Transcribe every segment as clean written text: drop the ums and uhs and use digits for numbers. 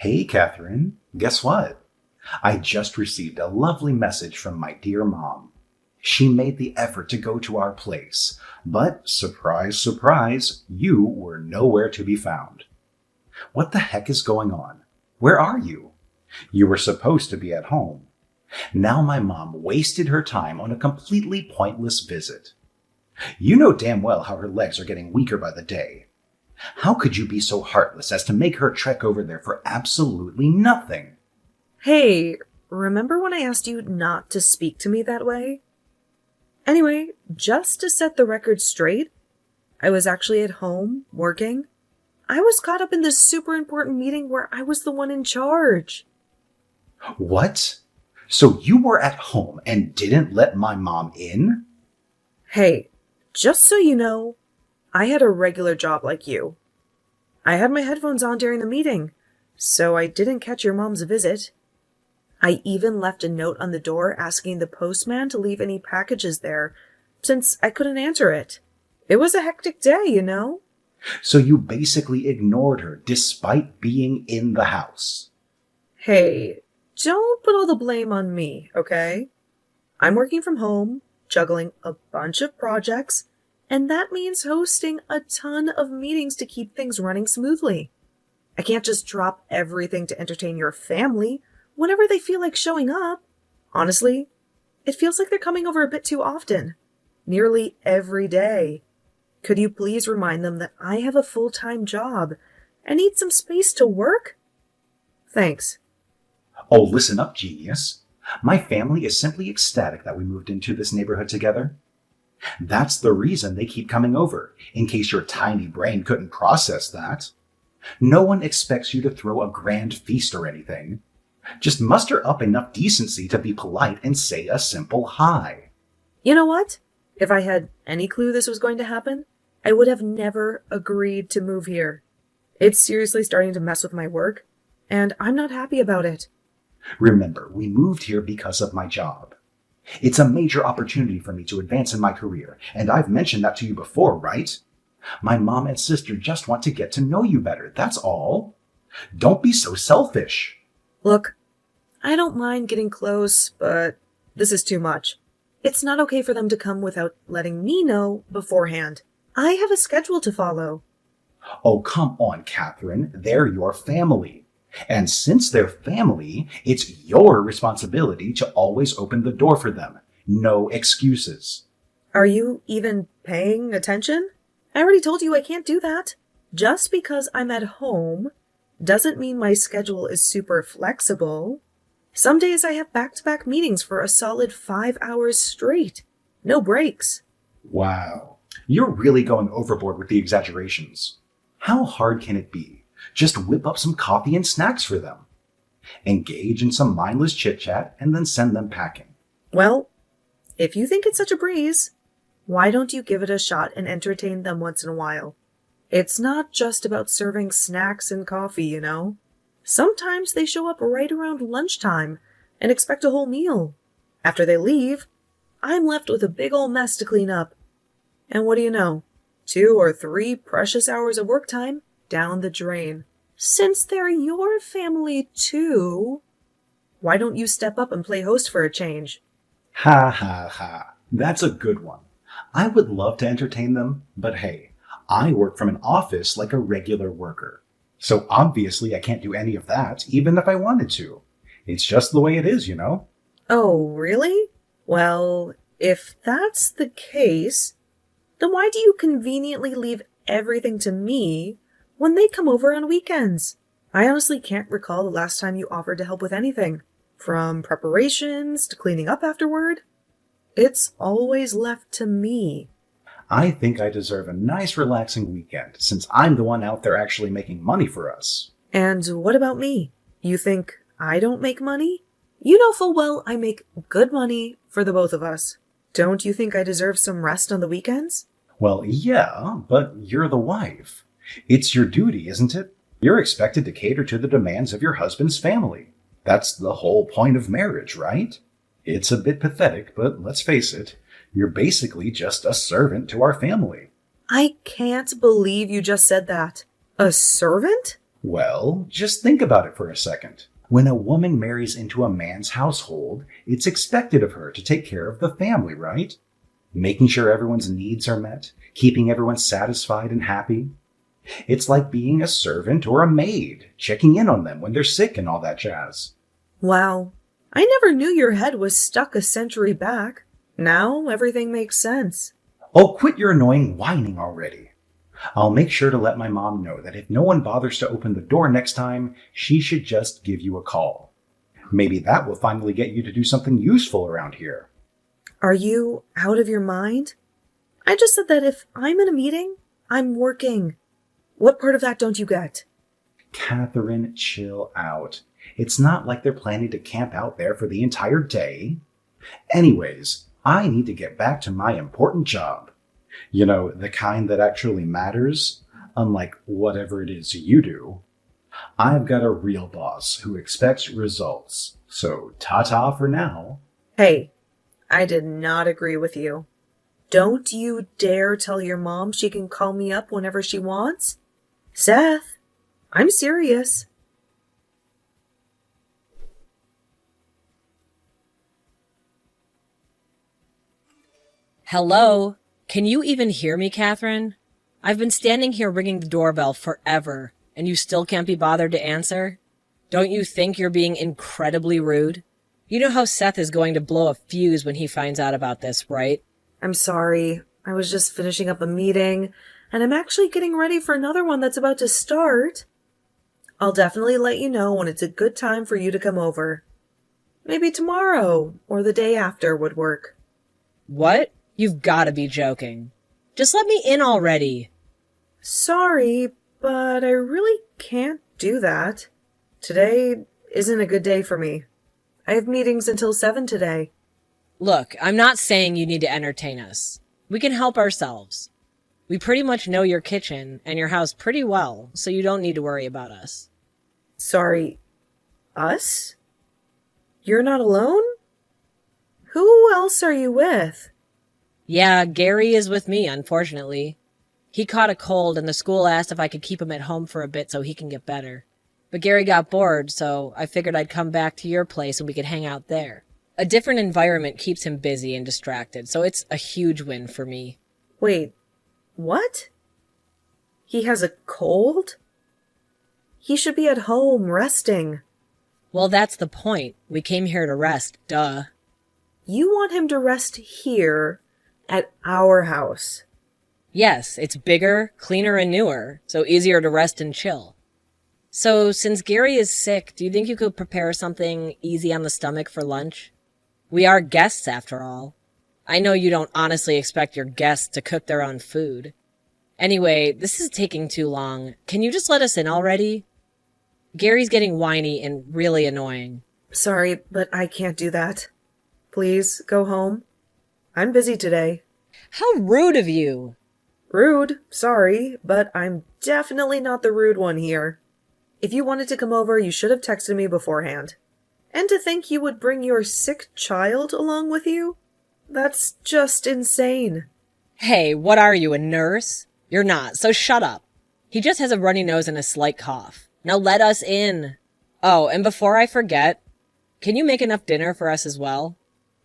Hey, Catherine. Guess what? I just received a lovely message from my dear mom. She made the effort to go to our place, but surprise, surprise, you were nowhere to be found. What the heck is going on? Where are you? You were supposed to be at home. Now my mom wasted her time on a completely pointless visit. You know damn well how her legs are getting weaker by the day. How could you be so heartless as to make her trek over there for absolutely nothing? Hey, remember when I asked you not to speak to me that way? Anyway, just to set the record straight, I was actually at home, working. I was caught up in this super important meeting where I was the one in charge. What? So you were at home and didn't let my mom in? Hey, just so you know, I had a regular job like you. I had my headphones on during the meeting, so I didn't catch your mom's visit. I even left a note on the door asking the postman to leave any packages there, since I couldn't answer it. It was a hectic day, you know? So you basically ignored her despite being in the house. Hey, don't put all the blame on me, okay? I'm working from home, juggling a bunch of projects, and that means hosting a ton of meetings to keep things running smoothly. I can't just drop everything to entertain your family whenever they feel like showing up. Honestly, it feels like they're coming over a bit too often. Nearly every day. Could you please remind them that I have a full-time job and need some space to work? Thanks. Oh, listen up, genius. My family is simply ecstatic that we moved into this neighborhood together. That's the reason they keep coming over, in case your tiny brain couldn't process that. No one expects you to throw a grand feast or anything. Just muster up enough decency to be polite and say a simple hi. You know what? If I had any clue this was going to happen, I would have never agreed to move here. It's seriously starting to mess with my work, and I'm not happy about it. Remember, we moved here because of my job. It's a major opportunity for me to advance in my career, and I've mentioned that to you before, right? My mom and sister just want to get to know you better, that's all. Don't be so selfish. Look, I don't mind getting close, but this is too much. It's not okay for them to come without letting me know beforehand. I have a schedule to follow. Oh, come on, Catherine. They're your family. And since they're family, it's your responsibility to always open the door for them. No excuses. Are you even paying attention? I already told you I can't do that. Just because I'm at home doesn't mean my schedule is super flexible. Some days I have back-to-back meetings for a solid 5 hours straight. No breaks. Wow. You're really going overboard with the exaggerations. How hard can it be? Just whip up some coffee and snacks for them. Engage in some mindless chit-chat and then send them packing. Well, if you think it's such a breeze, why don't you give it a shot and entertain them once in a while? It's not just about serving snacks and coffee, you know? Sometimes they show up right around lunchtime and expect a whole meal. After they leave, I'm left with a big old mess to clean up. And what do you know? 2 or 3 precious hours of work time down the drain. Since they're your family too, why don't you step up and play host for a change? Ha ha ha. That's a good one. I would love to entertain them, but hey, I work from an office like a regular worker. So obviously I can't do any of that, even if I wanted to. It's just the way it is, you know? Oh, really? Well, if that's the case, then why do you conveniently leave everything to me when they come over on weekends? I honestly can't recall the last time you offered to help with anything, from preparations to cleaning up afterward. It's always left to me. I think I deserve a nice relaxing weekend, since I'm the one out there actually making money for us. And what about me? You think I don't make money? You know full well I make good money for the both of us. Don't you think I deserve some rest on the weekends? Well, yeah, but you're the wife. It's your duty, isn't it? You're expected to cater to the demands of your husband's family. That's the whole point of marriage, right? It's a bit pathetic, but let's face it, you're basically just a servant to our family. I can't believe you just said that. A servant? Well, just think about it for a second. When a woman marries into a man's household, it's expected of her to take care of the family, right? Making sure everyone's needs are met, keeping everyone satisfied and happy. It's like being a servant or a maid, checking in on them when they're sick and all that jazz. Wow. I never knew your head was stuck a century back. Now everything makes sense. Oh, quit your annoying whining already. I'll make sure to let my mom know that if no one bothers to open the door next time, she should just give you a call. Maybe that will finally get you to do something useful around here. Are you out of your mind? I just said that if I'm in a meeting, I'm working. What part of that don't you get? Catherine, chill out. It's not like they're planning to camp out there for the entire day. Anyways, I need to get back to my important job. You know, the kind that actually matters, unlike whatever it is you do. I've got a real boss who expects results. So ta-ta for now. Hey, I did not agree with you. Don't you dare tell your mom she can call me up whenever she wants. Seth, I'm serious. Hello? Can you even hear me, Catherine? I've been standing here ringing the doorbell forever, and you still can't be bothered to answer? Don't you think you're being incredibly rude? You know how Seth is going to blow a fuse when he finds out about this, right? I'm sorry. I was just finishing up a meeting, and I'm actually getting ready for another one that's about to start. I'll definitely let you know when it's a good time for you to come over. Maybe tomorrow or the day after would work. What? You've got to be joking. Just let me in already. Sorry, but I really can't do that. Today isn't a good day for me. I have meetings until 7 today. Look, I'm not saying you need to entertain us. We can help ourselves. We pretty much know your kitchen and your house pretty well, so you don't need to worry about us. Sorry, us? You're not alone? Who else are you with? Yeah, Gary is with me, unfortunately. He caught a cold and the school asked if I could keep him at home for a bit so he can get better. But Gary got bored, so I figured I'd come back to your place and we could hang out there. A different environment keeps him busy and distracted, so it's a huge win for me. Wait, what? He has a cold? He should be at home, resting. Well, that's the point. We came here to rest, duh. You want him to rest here at our house? Yes, it's bigger, cleaner, and newer, so easier to rest and chill. So, since Gary is sick, do you think you could prepare something easy on the stomach for lunch? We are guests, after all. I know you don't honestly expect your guests to cook their own food. Anyway, this is taking too long. Can you just let us in already? Gary's getting whiny and really annoying. Sorry, but I can't do that. Please, go home. I'm busy today. How rude of you! Rude, sorry, but I'm definitely not the rude one here. If you wanted to come over, you should have texted me beforehand. And to think you would bring your sick child along with you? That's just insane. Hey, what are you, a nurse? You're not, so shut up. He just has a runny nose and a slight cough. Now let us in. Oh, and before I forget, can you make enough dinner for us as well?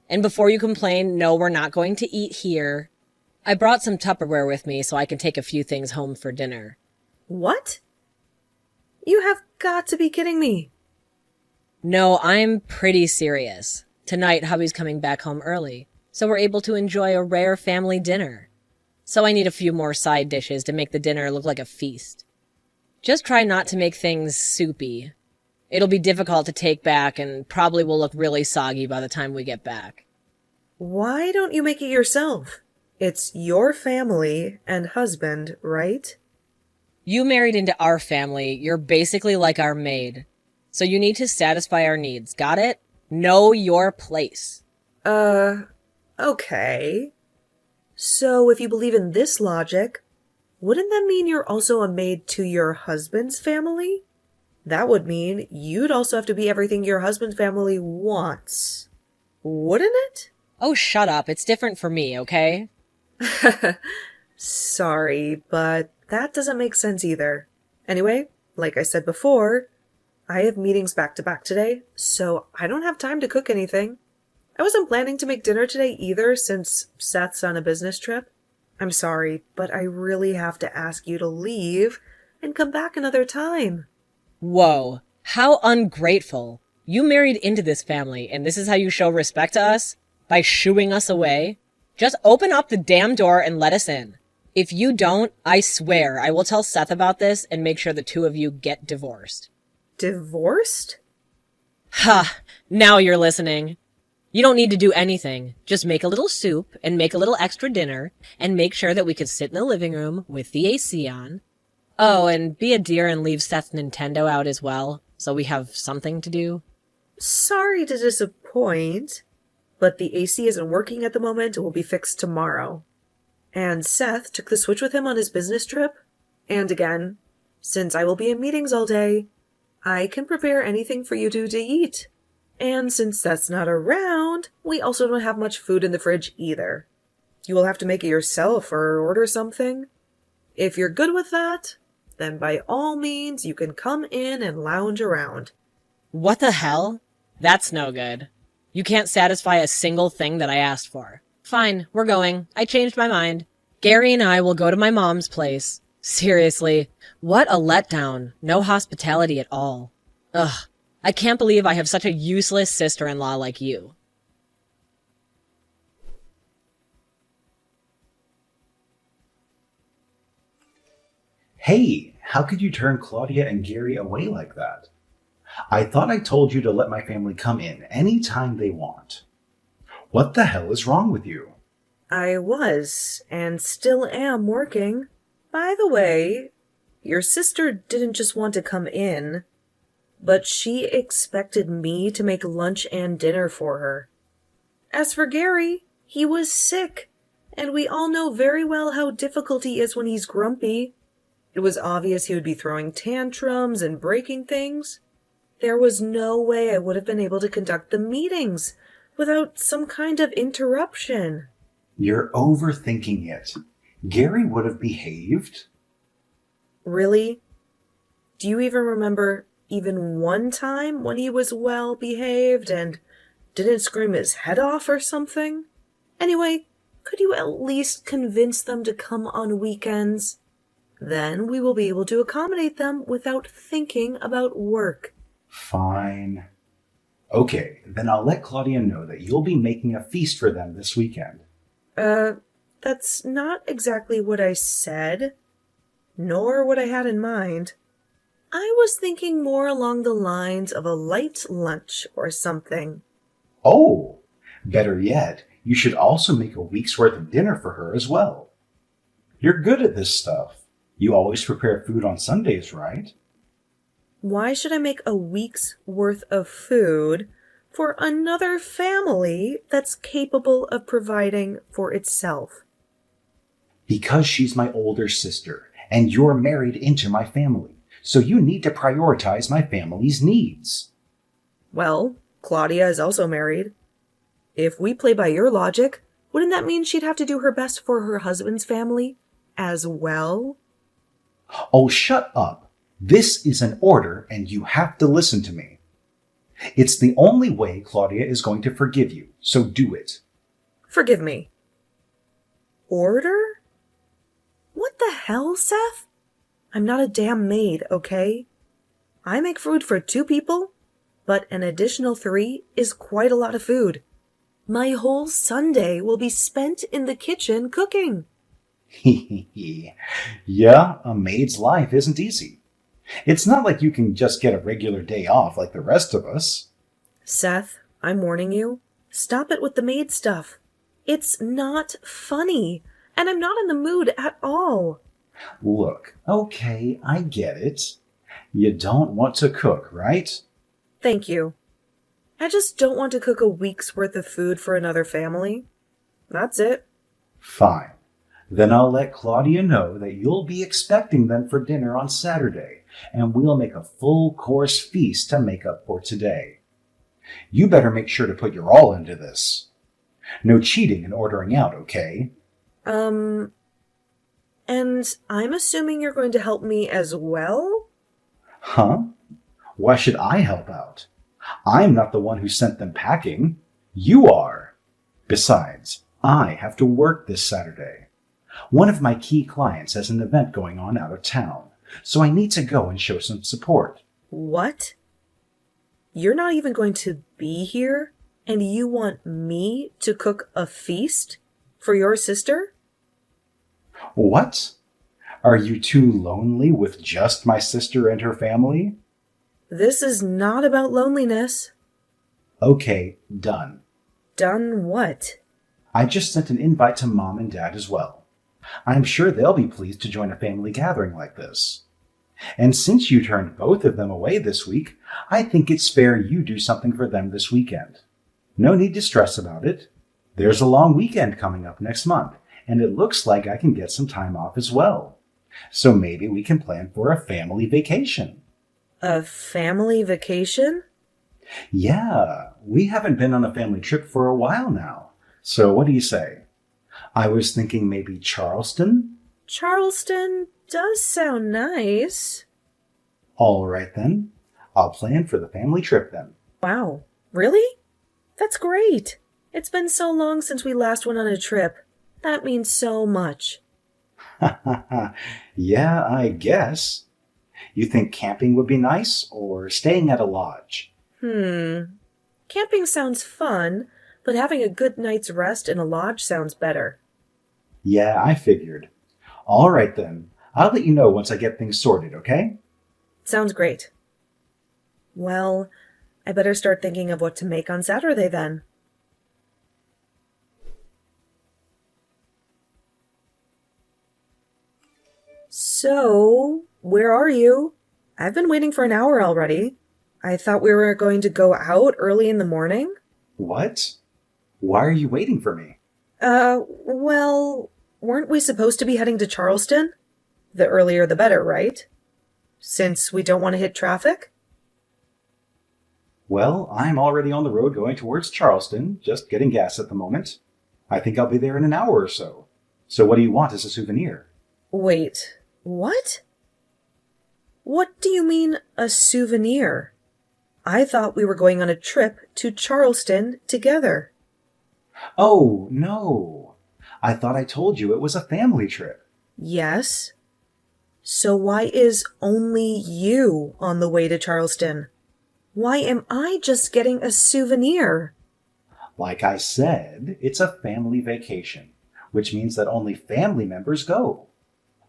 And before you complain, no, we're not going to eat here. I brought some Tupperware with me so I can take a few things home for dinner. What? You have got to be kidding me. No, I'm pretty serious. Tonight, Hubby's coming back home early, so we're able to enjoy a rare family dinner. So I need a few more side dishes to make the dinner look like a feast. Just try not to make things soupy. It'll be difficult to take back and probably will look really soggy by the time we get back. Why don't you make it yourself? It's your family and husband, right? You married into our family. You're basically like our maid. So you need to satisfy our needs. Got it? Know your place. Okay. So if you believe in this logic, wouldn't that mean you're also a maid to your husband's family? That would mean you'd also have to be everything your husband's family wants. Wouldn't it? Oh, shut up. It's different for me, okay? Sorry, but that doesn't make sense either. Anyway, Like I said before, I have meetings back to back today, so I don't have time to cook anything. I wasn't planning to make dinner today either since Seth's on a business trip. I'm sorry, but I really have to ask you to leave and come back another time. Whoa, how ungrateful. You married into this family, and this is how you show respect to us? By shooing us away? Just open up the damn door and let us in. If you don't, I swear I will tell Seth about this and make sure the two of you get divorced. Divorced? Ha! Now you're listening. You don't need to do anything. Just make a little soup and make a little extra dinner and make sure that we could sit in the living room with the AC on. Oh, and be a dear and leave Seth's Nintendo out as well, so we have something to do. Sorry to disappoint, but the AC isn't working at the moment and will be fixed tomorrow. And Seth took the Switch with him on his business trip. And again, since I will be in meetings all day, I can prepare anything for you two to eat. And since Seth's not around, we also don't have much food in the fridge either. You will have to make it yourself or order something. If you're good with that, then by all means you can come in and lounge around. What the hell? That's no good. You can't satisfy a single thing that I asked for. Fine, we're going. I changed my mind. Gary and I will go to my mom's place. Seriously, what a letdown. No hospitality at all. Ugh, I can't believe I have such a useless sister-in-law like you. Hey, how could you turn Claudia and Gary away like that? I thought I told you to let my family come in any time they want. What the hell is wrong with you? I was, and still am, working. By the way, your sister didn't just want to come in, but she expected me to make lunch and dinner for her. As for Gary, he was sick, and we all know very well how difficult he is when he's grumpy. It was obvious he would be throwing tantrums and breaking things. There was no way I would have been able to conduct the meetings without some kind of interruption. You're overthinking it. Gary would have behaved. Really? Do you even remember even one time when he was well behaved and didn't scream his head off or something? Anyway, could you at least convince them to come on weekends? Then we will be able to accommodate them without thinking about work. Fine. Okay, then I'll let Claudia know that you'll be making a feast for them this weekend. That's not exactly what I said, nor what I had in mind. I was thinking more along the lines of a light lunch or something. Oh, better yet, you should also make a week's worth of dinner for her as well. You're good at this stuff. You always prepare food on Sundays, right? Why should I make a week's worth of food for another family that's capable of providing for itself? Because she's my older sister, and you're married into my family, so you need to prioritize my family's needs. Well, Claudia is also married. If we play by your logic, wouldn't that mean she'd have to do her best for her husband's family as well? Oh, shut up. This is an order, and you have to listen to me. It's the only way Claudia is going to forgive you, so do it. Forgive me. Order? What the hell, Seth? I'm not a damn maid, okay? I make food for 2 people, but an additional 3 is quite a lot of food. My whole Sunday will be spent in the kitchen cooking. Yeah, a maid's life isn't easy. It's not like you can just get a regular day off like the rest of us. Seth, I'm warning you. Stop it with the maid stuff. It's not funny, and I'm not in the mood at all. Look, okay, I get it. You don't want to cook, right? Thank you. I just don't want to cook a week's worth of food for another family. That's it. Fine. Then I'll let Claudia know that you'll be expecting them for dinner on Saturday, and we'll make a full-course feast to make up for today. You better make sure to put your all into this. No cheating and ordering out, okay? And I'm assuming you're going to help me as well? Huh? Why should I help out? I'm not the one who sent them packing. You are. Besides, I have to work this Saturday. One of my key clients has an event going on out of town, so I need to go and show some support. What? You're not even going to be here, and you want me to cook a feast for your sister? What? Are you too lonely with just my sister and her family? This is not about loneliness. Okay, done. Done what? I just sent an invite to Mom and Dad as well. I'm sure they'll be pleased to join a family gathering like this. And since you turned both of them away this week, I think it's fair you do something for them this weekend. No need to stress about it. There's a long weekend coming up next month, and it looks like I can get some time off as well. So maybe we can plan for a family vacation. A family vacation? Yeah, we haven't been on a family trip for a while now. So what do you say? I was thinking maybe Charleston? Charleston does sound nice. All right then. I'll plan for the family trip then. Wow, really? That's great. It's been so long since we last went on a trip. That means so much. Yeah, I guess. You think camping would be nice or staying at a lodge? Camping sounds fun, but having a good night's rest in a lodge sounds better. Yeah, I figured. All right then. I'll let you know once I get things sorted, okay? Sounds great. Well, I better start thinking of what to make on Saturday then. So, where are you? I've been waiting for an hour already. I thought we were going to go out early in the morning. What? Why are you waiting for me? Well, weren't we supposed to be heading to Charleston? The earlier the better, right? Since we don't want to hit traffic? Well, I'm already on the road going towards Charleston, just getting gas at the moment. I think I'll be there in an hour or so. So what do you want as a souvenir? Wait, what? What do you mean, a souvenir? I thought we were going on a trip to Charleston together. Oh, no. I thought I told you it was a family trip. Yes. So why is only you on the way to Charleston? Why am I just getting a souvenir? Like I said, it's a family vacation, which means that only family members go.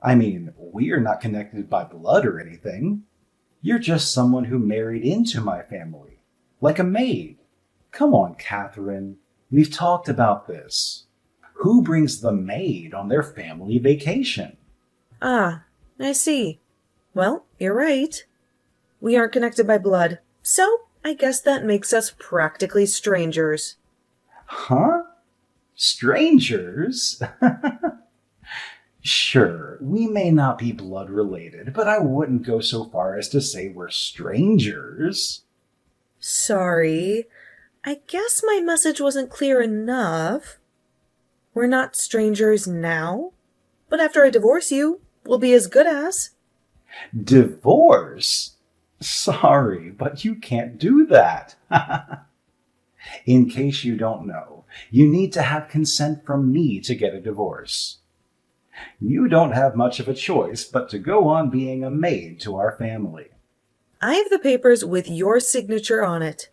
I mean, we're not connected by blood or anything. You're just someone who married into my family, like a maid. Come on, Catherine. We've talked about this. Who brings the maid on their family vacation? Ah, I see. Well, you're right. We aren't connected by blood, so I guess that makes us practically strangers. Huh? Strangers? Sure, we may not be blood related, but I wouldn't go so far as to say we're strangers. Sorry. I guess my message wasn't clear enough. We're not strangers now, but after I divorce you, we'll be as good as. Divorce? Sorry, but you can't do that. In case you don't know, you need to have consent from me to get a divorce. You don't have much of a choice but to go on being a maid to our family. I have the papers with your signature on it.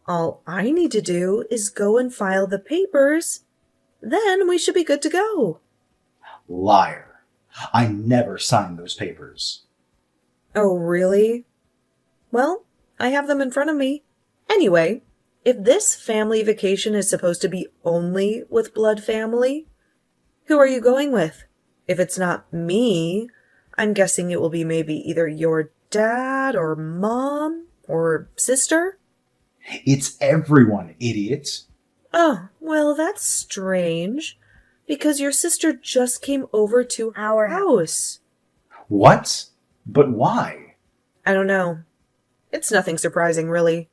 All I need to do is go and file the papers. Then we should be good to go. Liar. I never signed those papers. Oh, really? Well, I have them in front of me. Anyway, if this family vacation is supposed to be only with blood family, who are you going with? If it's not me, I'm guessing it will be maybe either your dad or mom or sister. It's everyone, idiot. Oh, well, that's strange, because your sister just came over to our house. What? But why? I don't know. It's nothing surprising, really.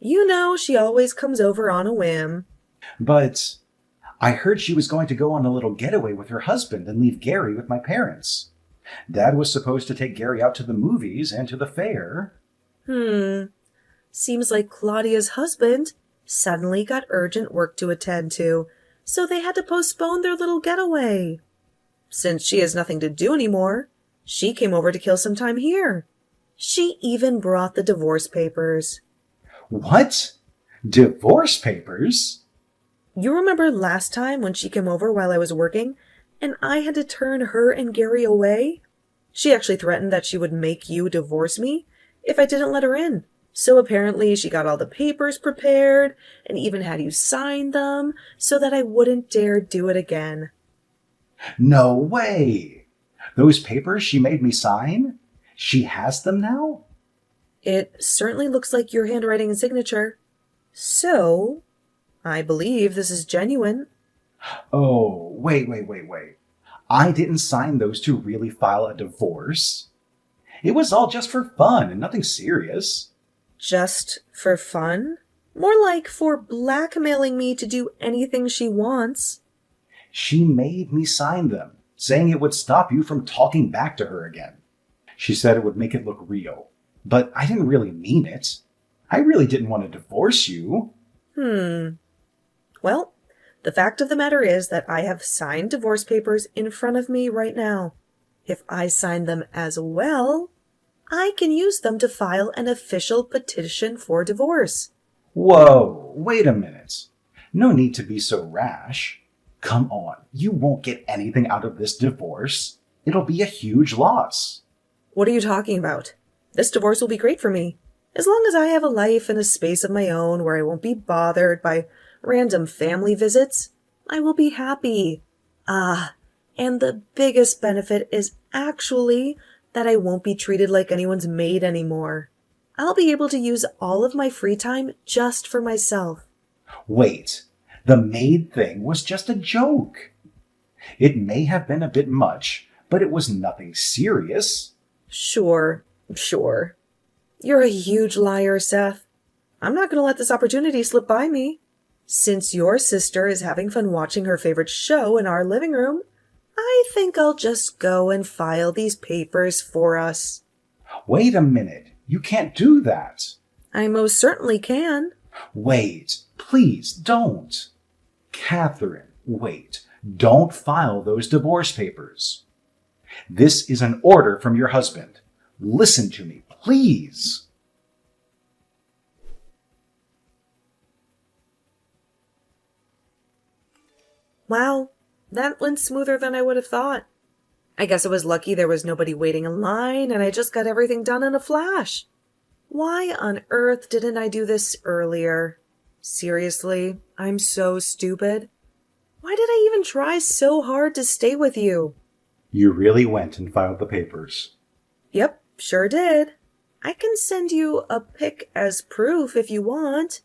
You know, she always comes over on a whim. But I heard she was going to go on a little getaway with her husband and leave Gary with my parents. Dad was supposed to take Gary out to the movies and to the fair. Seems like Claudia's husband suddenly got urgent work to attend to, so they had to postpone their little getaway. Since she has nothing to do anymore, she came over to kill some time here. She even brought the divorce papers. What? Divorce papers? You remember last time when she came over while I was working, and I had to turn her and Gary away? She actually threatened that she would make you divorce me if I didn't let her in. So apparently she got all the papers prepared and even had you sign them so that I wouldn't dare do it again. No way! Those papers she made me sign? She has them now? It certainly looks like your handwriting and signature. So, I believe this is genuine. Oh, wait. I didn't sign those to really file a divorce. It was all just for fun and nothing serious. Just for fun? More like for blackmailing me to do anything she wants. She made me sign them, saying it would stop you from talking back to her again. She said it would make it look real, but I didn't really mean it. I really didn't want to divorce you. Well, the fact of the matter is that I have signed divorce papers in front of me right now. If I sign them as well, I can use them to file an official petition for divorce. Whoa, wait a minute. No need to be so rash. Come on, you won't get anything out of this divorce. It'll be a huge loss. What are you talking about? This divorce will be great for me. As long as I have a life and a space of my own where I won't be bothered by random family visits, I will be happy. And the biggest benefit is actually that I won't be treated like anyone's maid anymore. I'll be able to use all of my free time just for myself. Wait, the maid thing was just a joke. It may have been a bit much, but it was nothing serious. Sure. You're a huge liar, Seth. I'm not going to let this opportunity slip by me. Since your sister is having fun watching her favorite show in our living room, I think I'll just go and file these papers for us. Wait a minute. You can't do that. I most certainly can. Wait, please don't. Catherine, wait. Don't file those divorce papers. This is an order from your husband. Listen to me, please. Wow, that went smoother than I would have thought. I guess I was lucky there was nobody waiting in line and I just got everything done in a flash. Why on earth didn't I do this earlier? Seriously, I'm so stupid. Why did I even try so hard to stay with you? You really went and filed the papers. Yep, sure did. I can send you a pic as proof if you want.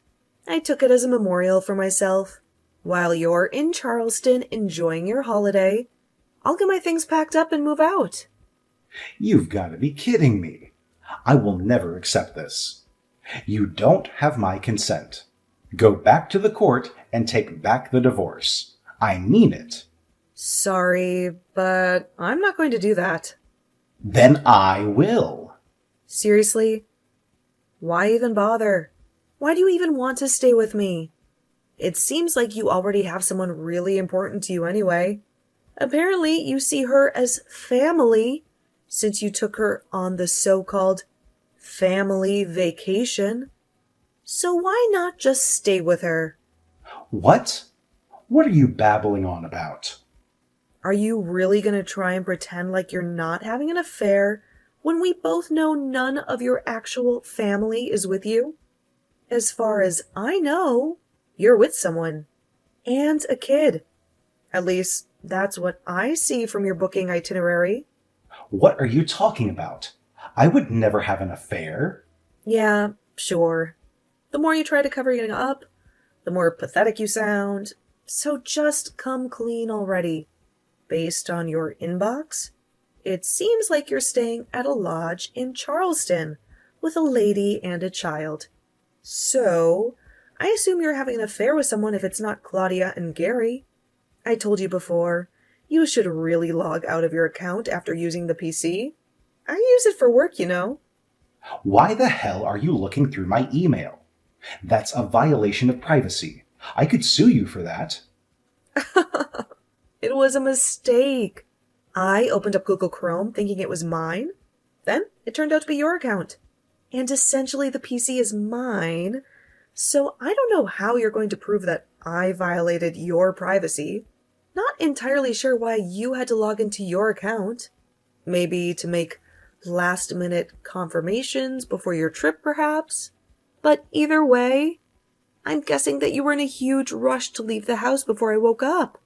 I took it as a memorial for myself. While you're in Charleston enjoying your holiday, I'll get my things packed up and move out. You've got to be kidding me. I will never accept this. You don't have my consent. Go back to the court and take back the divorce. I mean it. Sorry, but I'm not going to do that. Then I will. Seriously? Why even bother? Why do you even want to stay with me? It seems like you already have someone really important to you anyway. Apparently, you see her as family, since you took her on the so-called family vacation. So why not just stay with her? What? What are you babbling on about? Are you really going to try and pretend like you're not having an affair when we both know none of your actual family is with you? As far as I know, you're with someone. And a kid. At least, that's what I see from your booking itinerary. What are you talking about? I would never have an affair. Yeah, sure. The more you try to cover it up, the more pathetic you sound. So just come clean already. Based on your inbox, it seems like you're staying at a lodge in Charleston with a lady and a child. So, I assume you're having an affair with someone if it's not Claudia and Gary. I told you before, You should really log out of your account after using the PC. I use it for work, you know. Why the hell are you looking through my email? That's a violation of privacy. I could sue you for that. It was a mistake. I opened up Google Chrome thinking it was mine. Then it turned out to be your account. And essentially the PC is mine. So I don't know how you're going to prove that I violated your privacy. Not entirely sure why you had to log into your account. Maybe to make last-minute confirmations before your trip, perhaps? But either way, I'm guessing that you were in a huge rush to leave the house before I woke up.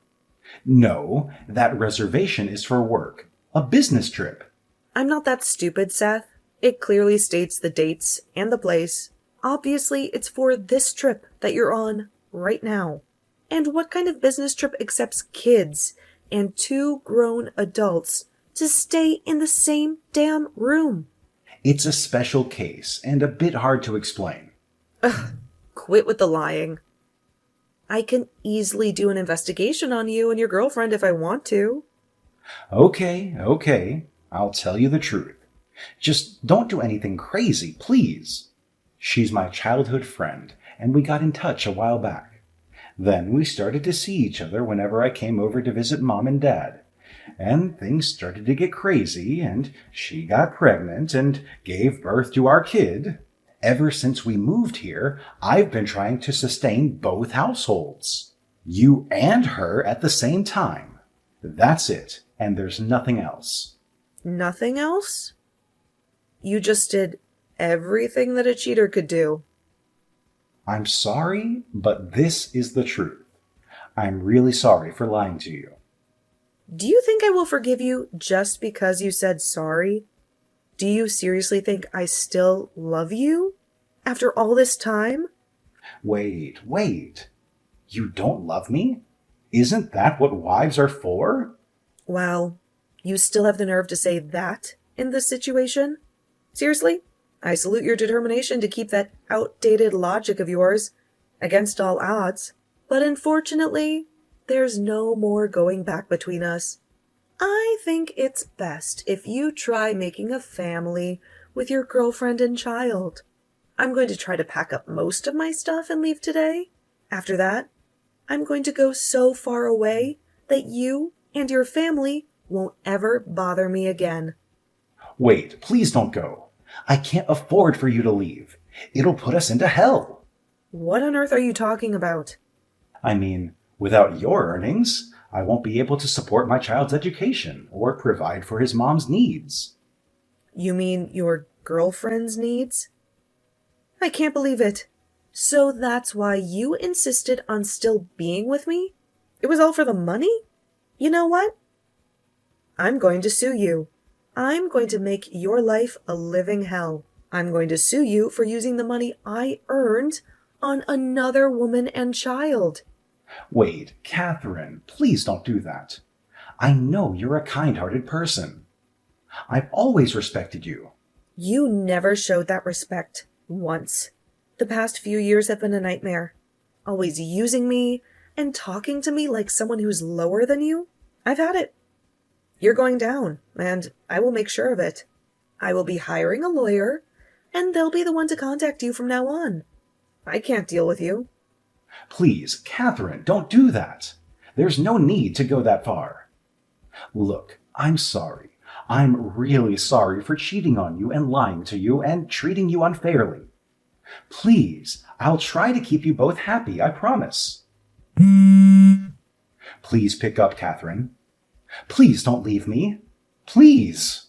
No, that reservation is for work. A business trip. I'm not that stupid, Seth. It clearly states the dates and the place. Obviously, it's for this trip that you're on right now. And what kind of business trip accepts kids and 2 grown adults to stay in the same damn room? It's a special case and a bit hard to explain. Ugh, quit with the lying. I can easily do an investigation on you and your girlfriend if I want to. Okay. I'll tell you the truth. Just don't do anything crazy, please. She's my childhood friend, and we got in touch a while back. Then we started to see each other whenever I came over to visit Mom and Dad. And things started to get crazy, and she got pregnant and gave birth to our kid. Ever since we moved here, I've been trying to sustain both households. You and her at the same time. That's it, and there's nothing else. Nothing else? You just did everything that a cheater could do. I'm sorry, but this is the truth. I'm really sorry for lying to you. Do you think I will forgive you just because you said sorry? Do you seriously think I still love you? After all this time? Wait. You don't love me? Isn't that what wives are for? Wow, you still have the nerve to say that in this situation? Seriously? I salute your determination to keep that outdated logic of yours against all odds. But unfortunately, there's no more going back between us. I think it's best if you try making a family with your girlfriend and child. I'm going to try to pack up most of my stuff and leave today. After that, I'm going to go so far away that you and your family won't ever bother me again. Wait, please don't go. I can't afford for you to leave. It'll put us into hell. What on earth are you talking about? I mean, without your earnings, I won't be able to support my child's education or provide for his mom's needs. You mean your girlfriend's needs? I can't believe it. So that's why you insisted on still being with me? It was all for the money? You know what? I'm going to sue you. I'm going to make your life a living hell. I'm going to sue you for using the money I earned on another woman and child. Wait, Catherine, please don't do that. I know you're a kind-hearted person. I've always respected you. You never showed that respect once. The past few years have been a nightmare. Always using me and talking to me like someone who's lower than you. I've had it. You're going down, and I will make sure of it. I will be hiring a lawyer, and they'll be the one to contact you from now on. I can't deal with you. Please, Catherine, don't do that. There's no need to go that far. Look, I'm sorry. I'm really sorry for cheating on you and lying to you and treating you unfairly. Please, I'll try to keep you both happy, I promise. Please pick up, Catherine. Please don't leave me. Please.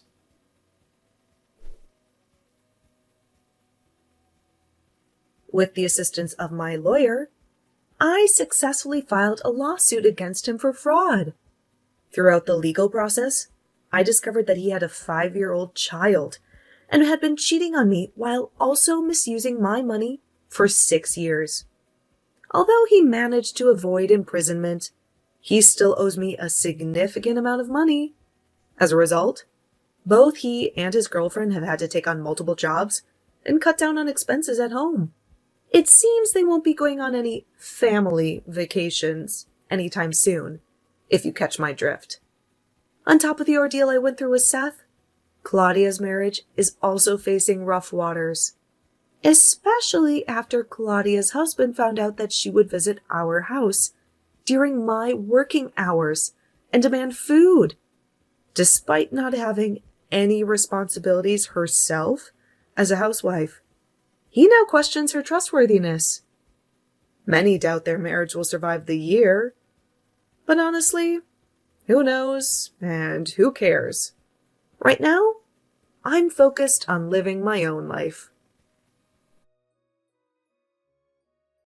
With the assistance of my lawyer, I successfully filed a lawsuit against him for fraud. Throughout the legal process, I discovered that he had a 5-year-old child and had been cheating on me while also misusing my money for 6 years. Although he managed to avoid imprisonment, he still owes me a significant amount of money. As a result, both he and his girlfriend have had to take on multiple jobs and cut down on expenses at home. It seems they won't be going on any family vacations anytime soon, if you catch my drift. On top of the ordeal I went through with Seth, Claudia's marriage is also facing rough waters. Especially after Claudia's husband found out that she would visit our house during my working hours and demand food, despite not having any responsibilities herself as a housewife. He now questions her trustworthiness. Many doubt their marriage will survive the year, but honestly, who knows and who cares? Right now, I'm focused on living my own life.